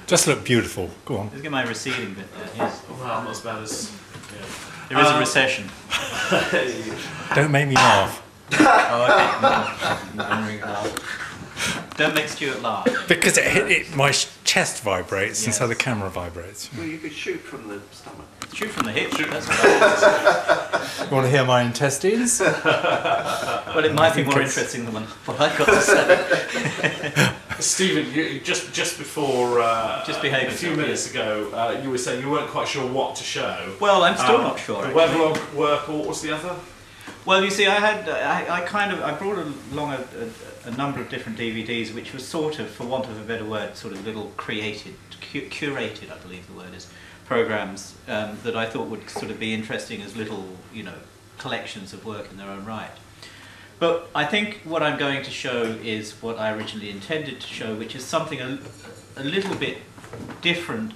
Just look beautiful. Go on. Let's get my receding bit there. Yes. Well, not as bad as... Yeah. There is a recession. Don't make me laugh. Don't make Stuart laugh. Because my chest vibrates, and so the camera vibrates. Well, you could shoot from the stomach. Shoot from the hip. That's what You want to hear my intestines? well, it might be more interesting than what I've got to say. Stephen, just before behave a few minutes ago, you were saying you weren't quite sure what to show. Well, I'm still not sure. The weblog work, or what was the other? Well, you see, I brought along a number of different DVDs, which was sort of, for want of a better word, sort of little curated, I believe the word is, programs that I thought would sort of be interesting as little, collections of work in their own right. But I think what I'm going to show is what I originally intended to show, which is something a little bit different,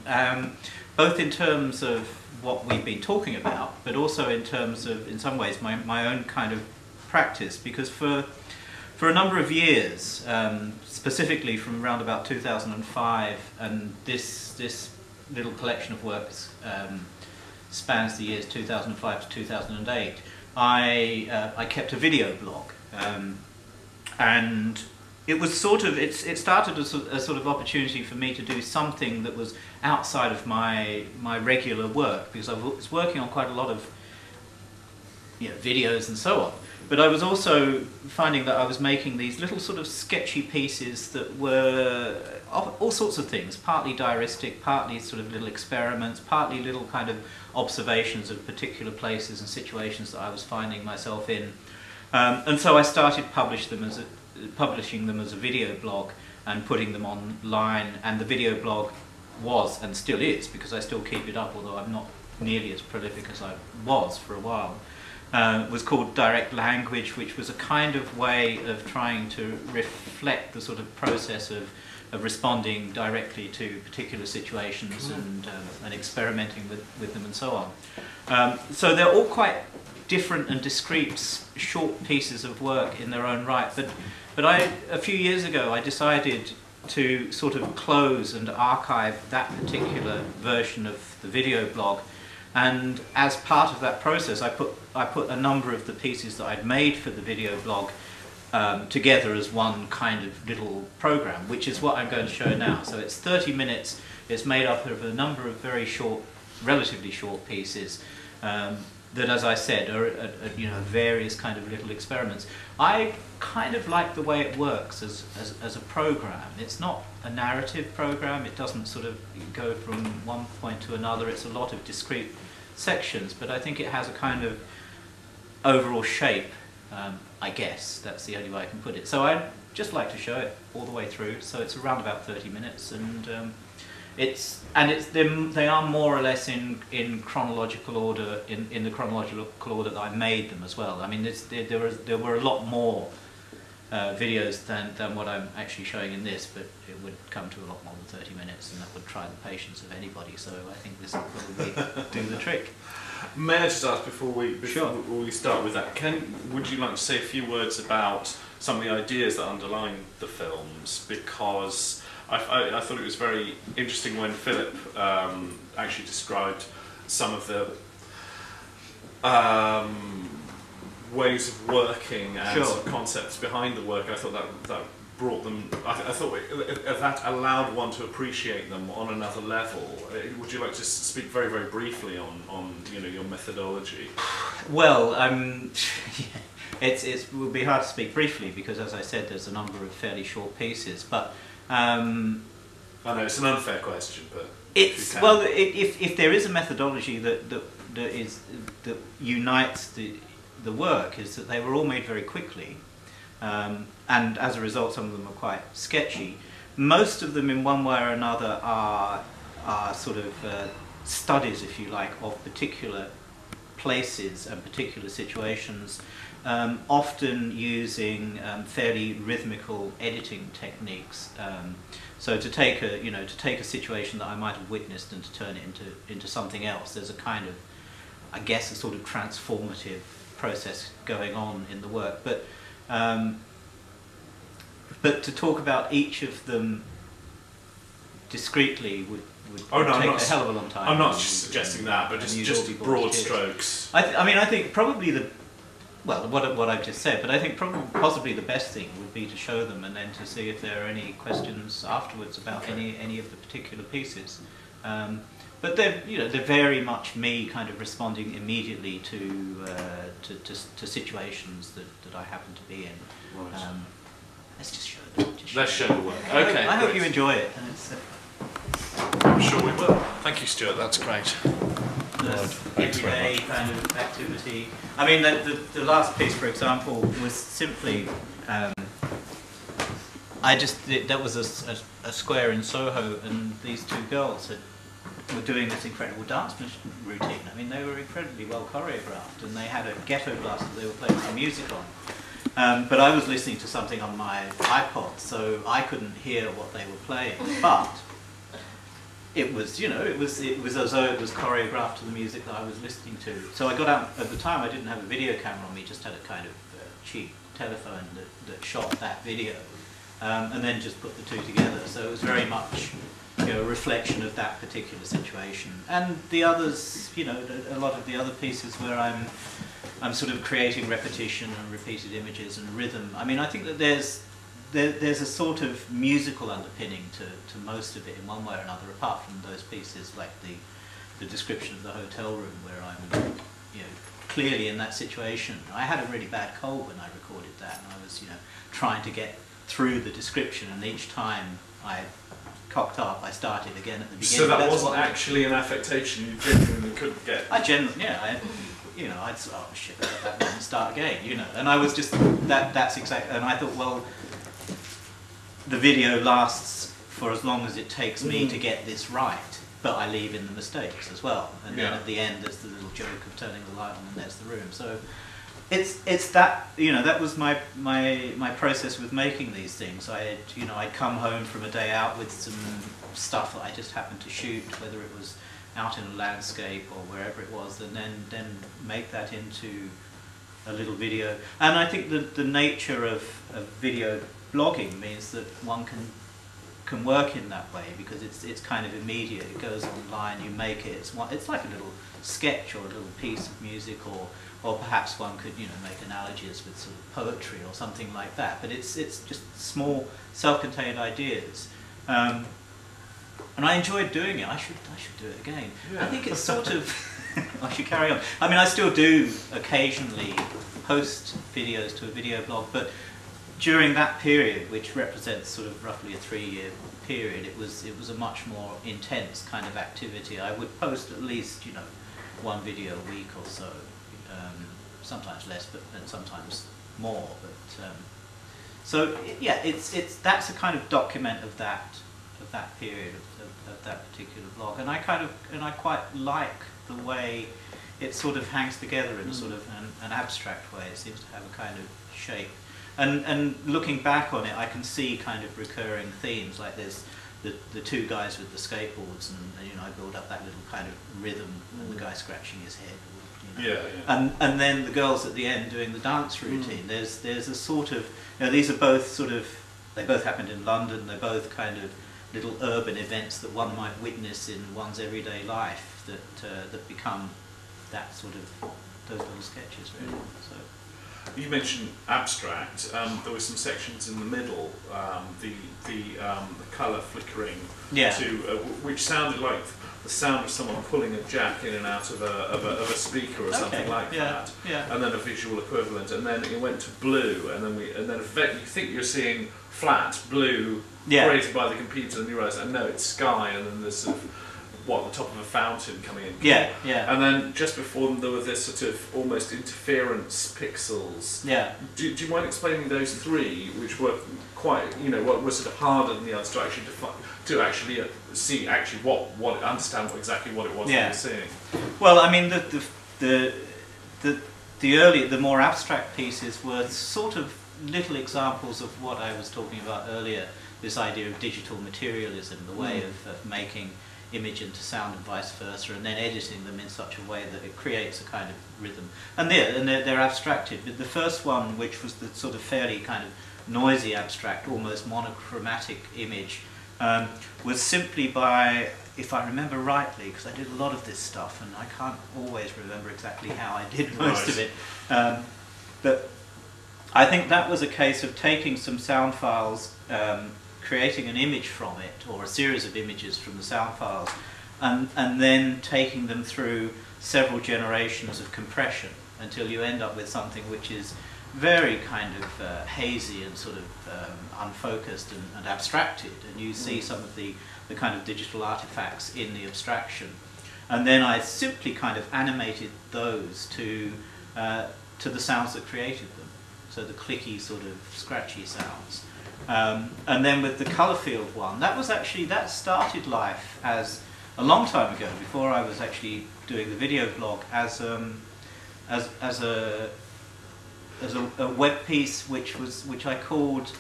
both in terms of what we've been talking about, but also in terms of, in some ways, my own kind of practice, because for a number of years, specifically from around about 2005, and this little collection of works spans the years 2005 to 2008, I kept a video blog, and it was sort of, it started as a sort of opportunity for me to do something that was outside of my regular work, because I was working on quite a lot of videos and so on. But I was also finding that I was making these little sort of sketchy pieces that were all sorts of things, partly diaristic, partly sort of little experiments, partly little kind of observations of particular places and situations that I was finding myself in. And so I started publishing them as a video blog and putting them online, and the video blog was, and still is, because I still keep it up, although I'm not nearly as prolific as I was for a while, was called Direct Language, which was a kind of way of trying to reflect the sort of process of responding directly to particular situations and experimenting with them and so on. So they're all quite different and discrete short pieces of work in their own right, but a few years ago I decided to sort of close and archive that particular version of the video blog, and as part of that process I put a number of the pieces that I'd made for the video blog together as one kind of little program, which is what I'm going to show now. So it's 30 minutes, it's made up of a number of very short, relatively short pieces that, as I said, are various kind of little experiments. I kind of like the way it works as a program. It's not a narrative program, it doesn't sort of go from one point to another, it's a lot of discrete sections, but I think it has a kind of overall shape, I guess, that's the only way I can put it. So I'd just like to show it all the way through, so it's around about 30 minutes, and they are more or less in chronological order, in the chronological order that I made them as well. I mean, there were a lot more videos than what I'm actually showing in this, but it would come to a lot more than 30 minutes, and that would try the patience of anybody, so I think this will probably do the trick. May I just ask, before we start with that, would you like to say a few words about some of the ideas that underline the films? Because I thought it was very interesting when Philip actually described some of the ways of working and sort of concepts behind the work. I thought that brought them, I thought that allowed one to appreciate them on another level. Would you like to speak very, very briefly on your methodology? Well, it would be hard to speak briefly, because as I said, there's a number of fairly short pieces, but I know it's an unfair question, but well, if there is a methodology that unites the work, is that they were all made very quickly, and as a result some of them are quite sketchy. Most of them in one way or another are sort of studies, if you like, of particular places and particular situations, often using fairly rhythmical editing techniques. So to take a situation that I might have witnessed and to turn it into something else, there's a kind of, I guess, a sort of transformative process going on in the work. But to talk about each of them discreetly would Oh, no, take a hell of a long time. I'm not suggesting that, but just broad strokes. I mean, I think probably what I've just said, but I think possibly the best thing would be to show them and then to see if there are any questions afterwards about any of the particular pieces. But they're very much me kind of responding immediately to situations that I happen to be in. Right. Let's just show them. Let's show the work. Okay. I hope you enjoy it. And I'm sure we will. Thank you, Stuart. That's great. Everyday kind of activity. I mean, the last piece, for example, was simply that was a square in Soho, and these two girls were doing this incredible dance routine. I mean, they were incredibly well choreographed, and they had a ghetto blast that they were playing some music on. But I was listening to something on my iPod, so I couldn't hear what they were playing. But it was, it was as though it was choreographed to the music that I was listening to. So I got out, at the time I didn't have a video camera on me, just had a kind of cheap telephone that shot that video, and then just put the two together. So it was very much a reflection of that particular situation. And the others, a lot of the other pieces where I'm sort of creating repetition and repeated images and rhythm. I mean, I think that there's a sort of musical underpinning to most of it in one way or another, apart from those pieces like the description of the hotel room where I'm clearly in that situation. I had a really bad cold when I recorded that, and I was trying to get through the description, and each time I cocked up, I started again at the beginning. So that wasn't actually an affectation, you genuinely couldn't get? I'd say, oh shit, that doesn't start again, and I was just, that's exactly, and I thought, well, the video lasts for as long as it takes me to get this right, but I leave in the mistakes as well, and then at the end there's the little joke of turning the light on and there's the room. So it's that, that was my process with making these things. I'd come home from a day out with some stuff that I just happened to shoot, whether it was out in a landscape or wherever it was, and then make that into a little video. And I think the nature of video blogging means that one can work in that way, because it's kind of immediate. It goes online, you make it. It's like a little sketch or a little piece of music, or perhaps one could make analogies with sort of poetry or something like that. But it's just small, self-contained ideas. And I enjoyed doing it. I should do it again. Yeah. I think it's sort of I should carry on. I mean, I still do occasionally post videos to a video blog, but during that period, which represents sort of roughly a 3-year period, it was a much more intense kind of activity. I would post at least one video a week or so, sometimes less, and sometimes more. But so yeah, that's a kind of document of that period of that particular blog, and I quite like the way it sort of hangs together in a sort of an abstract way. It seems to have a kind of shape. And looking back on it, I can see kind of recurring themes, like there's the two guys with the skateboards, and I build up that little kind of rhythm, and the guy scratching his head. And then the girls at the end doing the dance routine. There's a sort of, these are both sort of, they both happened in London. They're both kind of little urban events that one might witness in one's everyday life that become that sort of those little sketches, really. So. You mentioned abstract. There were some sections in the middle, the colour flickering, which sounded like the sound of someone pulling a jack in and out of a speaker or something like that. Yeah. And then a visual equivalent, and then it went to blue, and then you think you're seeing flat blue created by the computer, and you realise, no, it's sky, and then there's sort of the top of a fountain coming in. Yeah. And then just before them there were this sort of almost interference pixels. Yeah. Do you mind explaining those three, which were quite, what was sort of harder than the others to actually see understand exactly what it was you were seeing? Well, I mean, the more abstract pieces were sort of little examples of what I was talking about earlier. This idea of digital materialism, the way of making image into sound and vice versa, and then editing them in such a way that it creates a kind of rhythm. And they're abstracted. But the first one, which was the sort of fairly kind of noisy abstract, almost monochromatic image, was simply by, if I remember rightly, because I did a lot of this stuff and I can't always remember exactly how I did most of it, but I think that was a case of taking some sound files, creating an image from it, or a series of images from the sound files, and then taking them through several generations of compression until you end up with something which is very kind of hazy and sort of unfocused and abstracted, and you see some of the kind of digital artifacts in the abstraction. And then I simply kind of animated those to the sounds that created them, so the clicky sort of scratchy sounds. And then with the colour field one, that started life as a long time ago, before I was actually doing the video blog, as a web piece which I called,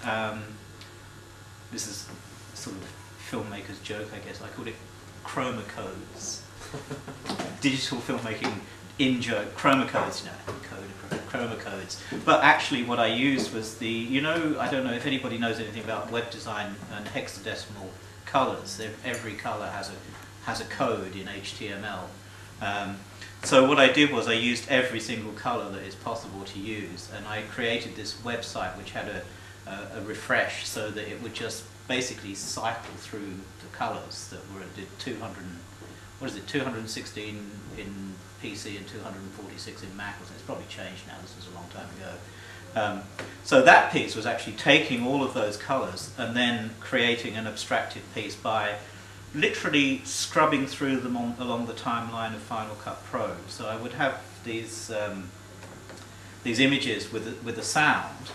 this is sort of filmmaker's joke, I guess, I called it chroma codes. Digital filmmaking in joke, chroma codes, chroma codes. But actually what I used was the, I don't know if anybody knows anything about web design and hexadecimal colours. Every colour has a code in HTML. So what I did was I used every single colour that is possible to use, and I created this website which had a refresh, so that it would just basically cycle through the colours that were at 216 in PC and 246 in Mac. It's probably changed now, this was a long time ago. So that piece was actually taking all of those colours and then creating an abstracted piece by literally scrubbing through them along the timeline of Final Cut Pro. So I would have these images with a sound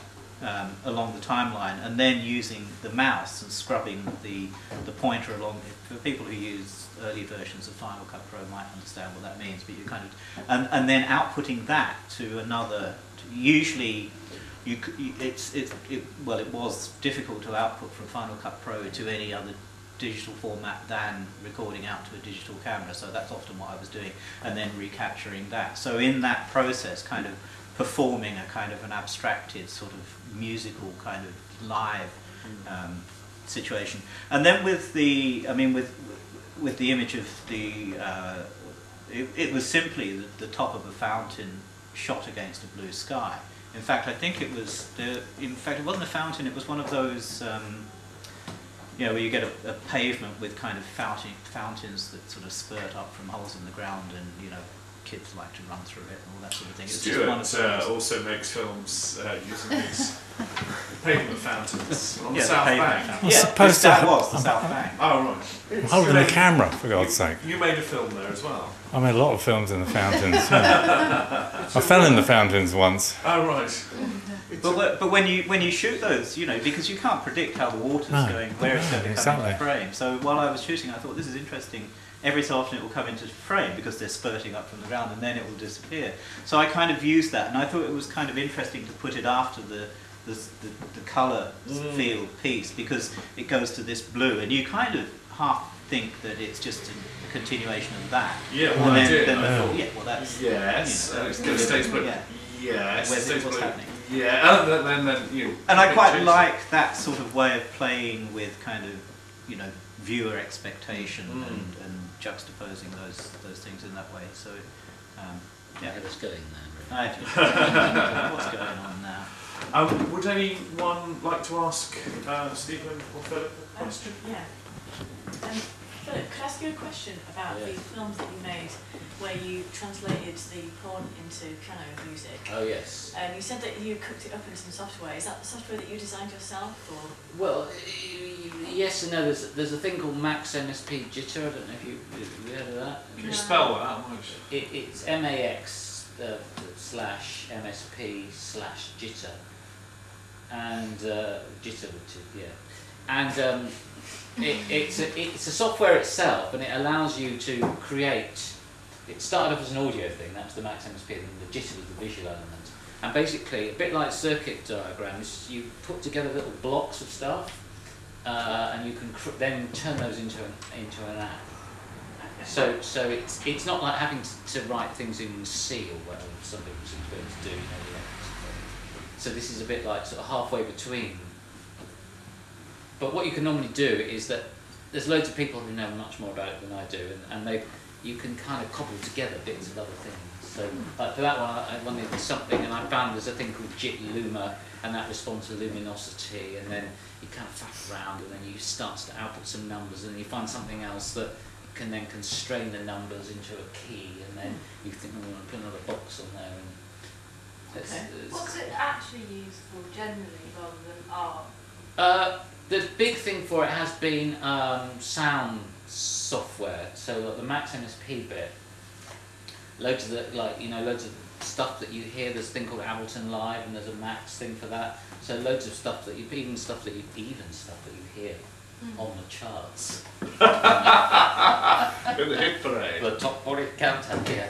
along the timeline, and then using the mouse and scrubbing the pointer along. For people who use early versions of Final Cut Pro might understand what that means, but you kind of and then outputting that to another. Usually, it was difficult to output from Final Cut Pro to any other digital format than recording out to a digital camera, so that's often what I was doing, and then recapturing that. So in that process, kind of performing a kind of an abstracted sort of musical kind of live situation. And then with the, with the image of the, it was simply the top of a fountain shot against a blue sky. In fact, I think it was, in fact it wasn't a fountain, it was one of those where you get a pavement with kind of fountains that sort of spurt up from holes in the ground, and kids like to run through it and all that sort of thing. Stuart also makes films using these pavement fountains on the South Bank. That was the South Bank. Oh right. I'm holding a camera, for God's sake. You made a film there as well. I made a lot of films in the fountains. Yeah. I fell in the fountains once. Oh right. But when you shoot those, because you can't predict how the water's going, where it's going to come into frame. So while I was shooting, I thought, this is interesting. Every so often it will come into frame because they're spurting up from the ground, and then it will disappear. So I kind of used that, and I thought it was kind of interesting to put it after the colour field piece, because it goes to this blue, and you kind of half think that it's just a continuation of that. Yeah, well, I did. Then I thought, well, that's... Yes, it stays blue. Yeah. Yes, What's happening. Yeah, and then And I quite like that sort of way of playing with kind of, viewer expectation and juxtaposing those things in that way. So, yeah. What's going there? Right. What's going on now? Would anyone like to ask Stephen or Philip a question? Yeah. Philip, could I ask you a question about the films that you made where you translated the porn into piano music? Oh yes. You said that you cooked it up in some software. Is that the software that you designed yourself, or? Well, yes and no. There's a thing called Max MSP Jitter. I don't know if you heard of that. Can you spell that? It's MAX / MSP / Jitter, and Jitter, and it's a software itself, and it allows you to create. It started off as an audio thing. That's the Max MSP, and the Jitter was the visual element. And basically, a bit like circuit diagrams, you put together little blocks of stuff, and you can then turn those into an app. So it's not like having to write things in C or whatever some people seem to be able to do. So this is a bit like sort of halfway between. But what you can normally do is that there's loads of people who know much more about it than I do, and you can kind of cobble together bits of other things. So for that one, I wanted something, and I found there's a thing called JIT Luma, and that responds to luminosity, and then you kind of faff around, and then you start to output some numbers, and you find something else that can then constrain the numbers into a key, and then you think, oh, I'll put another box on there. And what's it actually used for generally rather than art? The big thing for it has been sound software. So like the Max MSP bit, loads of stuff that you hear. There's a thing called Ableton Live, and there's a Max thing for that. So loads of stuff that even stuff that you hear on the charts. In the hit parade. The top 40 countdown, yeah.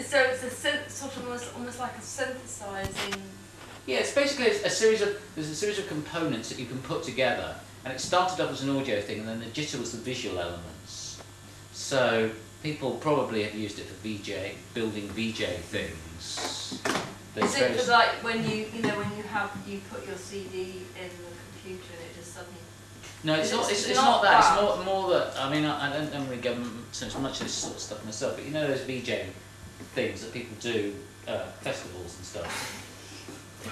So it's almost like a synthesizing. Yeah, it's basically a series of components that you can put together, and it started off as an audio thing, and then the jitter was the visual elements. So people probably have used it for building VJ things. Is it for like when you put your CD in the computer and it just suddenly? No, it's not that. It's more that, I mean, I don't really go so much of this sort of stuff myself, but you know those VJ things that people do, festivals and stuff.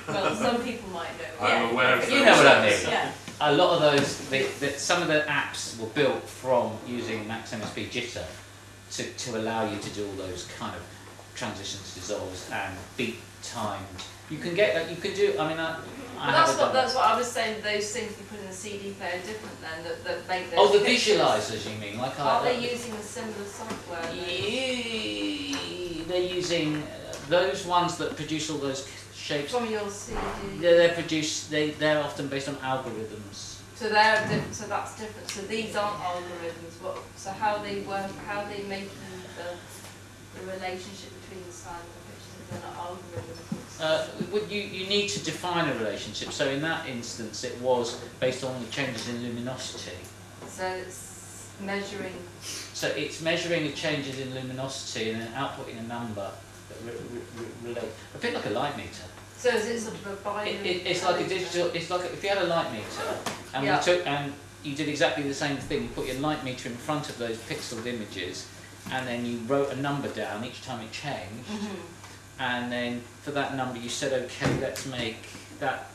Well, some people might know. I'm aware of those. You know what I mean. Yeah. A lot of those, some of the apps were built from using Max MSP Jitter to allow you to do all those kind of transitions, dissolves, and beat timed. You can get that. You can do. I mean, that's what I was saying. Those things you put in the CD player are different then. That make those. Oh, the pictures. visualizers, you mean? Are they using a similar software? They're using those ones that produce all those shapes. From your CD. They're often based on algorithms. So they're different. So that's different. So these aren't algorithms. So how they work? How they make the relationship between the sound and the pictures? They're not algorithms. You need to define a relationship. So in that instance, it was based on the changes in luminosity. So it's measuring. So it's measuring the changes in luminosity and then outputting a number that relate. A bit like a light meter. So is it sort of a binary? It's like a digital. It's like if you had a light meter and you did exactly the same thing. You put your light meter in front of those pixeled images, and then you wrote a number down each time it changed. And then for that number you said, okay, let's make that,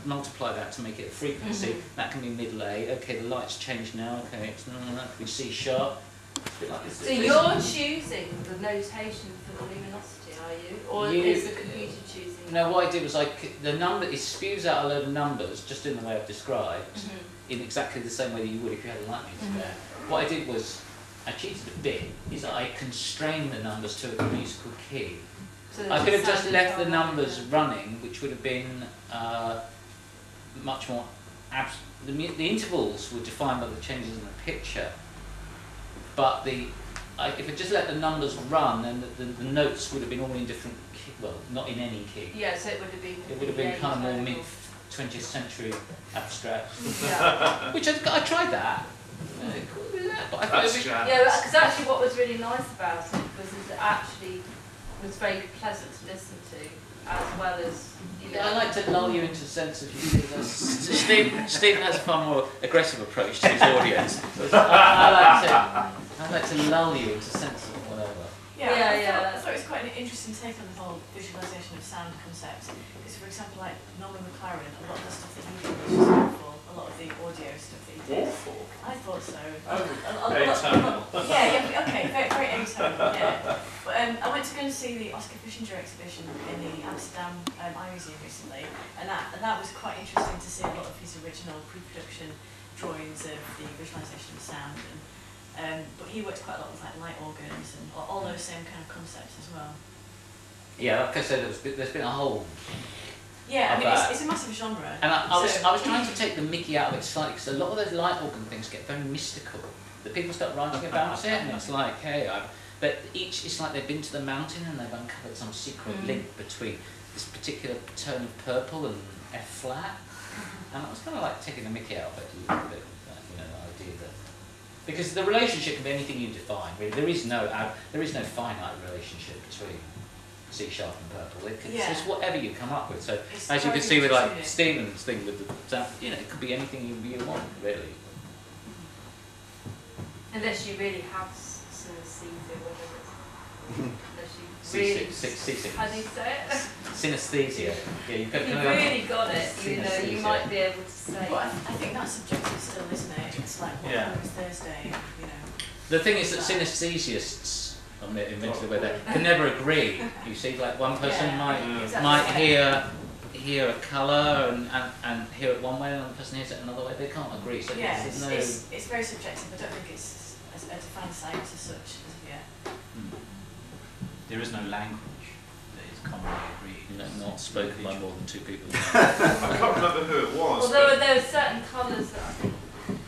multiply that to make it a frequency. That can be mid-lay. Okay, the light's changed now. Okay, that can be C sharp. A bit like this. So you're choosing the notation for the luminosity, are you? Or is the computer choosing? No, what I did was it spews out a load of numbers just in the way I've described, in exactly the same way that you would if you had a light meter there. What I did was, I cheated a bit, is that I constrained the numbers to a musical key. So I could have just left the numbers running, which would have been much more the intervals were defined by the changes in the picture, but if I just let the numbers run, then the notes would have been all in different key, well, not in any key. Yeah, so it would have been. It would have been kind of more mid-20th century abstract. Yeah. Which I tried that. But because actually what was really nice about it was it actually was very pleasant to listen to, as well as, you know. I like to lull you into a sense of humour. Stephen has a far more aggressive approach to his audience. I like to lull you into a sense of whatever. I thought it was quite an interesting take on the whole visualisation of sound concept. Because, for example, like Norman McLaren, a lot of the stuff that he did was just awful. A lot of the audio stuff that he did. Awful? I thought so. Atonal. Okay, very atonal, yeah. But I went to go and see the Oscar Fischinger exhibition in the Amsterdam Eye Museum recently, and that was quite interesting to see a lot of his original pre-production drawings of the visualisation of sound. But he worked quite a lot with like light organs and all those same kind of concepts as well. Yeah, like I said, there's been a whole. Yeah, I mean it's a massive genre. And I was trying to take the mickey out of it slightly, because a lot of those light organ things get very mystical. The people start writing about it, and it's like, hey, but it's like they've been to the mountain and they've uncovered some secret link between this particular tone of purple and F flat. And I was kind of like taking the mickey out of it a little bit, the idea that. Because the relationship can be anything you define, really. There is no finite relationship between C sharp and purple. It's whatever you come up with. So it's as you can see with like Stephen's thing with the sound, it could be anything you want, really. Unless you really have synesthesia, whatever it's. Unless you really. How do you say it? Synesthesia. Yeah, you've got If you've really got it, you know, you might be able to say. But I think that's subjective still, isn't it? It's like, what Yeah. was Thursday, you know. The thing is that synesthesiasts, I'm inventing the word there, can never agree. You see, like one person might hear a colour and hear it one way, and another person hears it another way. They can't agree. So Yeah, there's it's very subjective. I don't think it's a defined science as such as of yet. There is no language that is commonly agreed. not spoken by more than 2 people. I can't remember who it was. Although there are certain colours that I think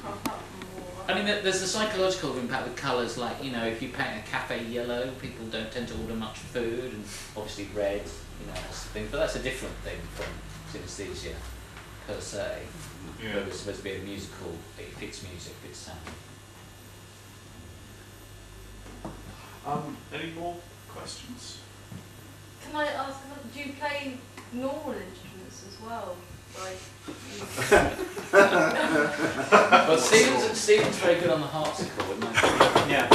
crop up more. I mean, there's the psychological impact with colours, like, you know, if you paint a cafe yellow, people don't tend to order much food, and obviously red, you know, that's the thing. But that's a different thing from synesthesia, per se. Yeah. Where it's supposed to be a musical, it fits music, fits sound. Any more questions? Can I ask, do you play normal instruments as well? Like, Well, Stephen's very good on the harpsichord, isn't he? Yeah.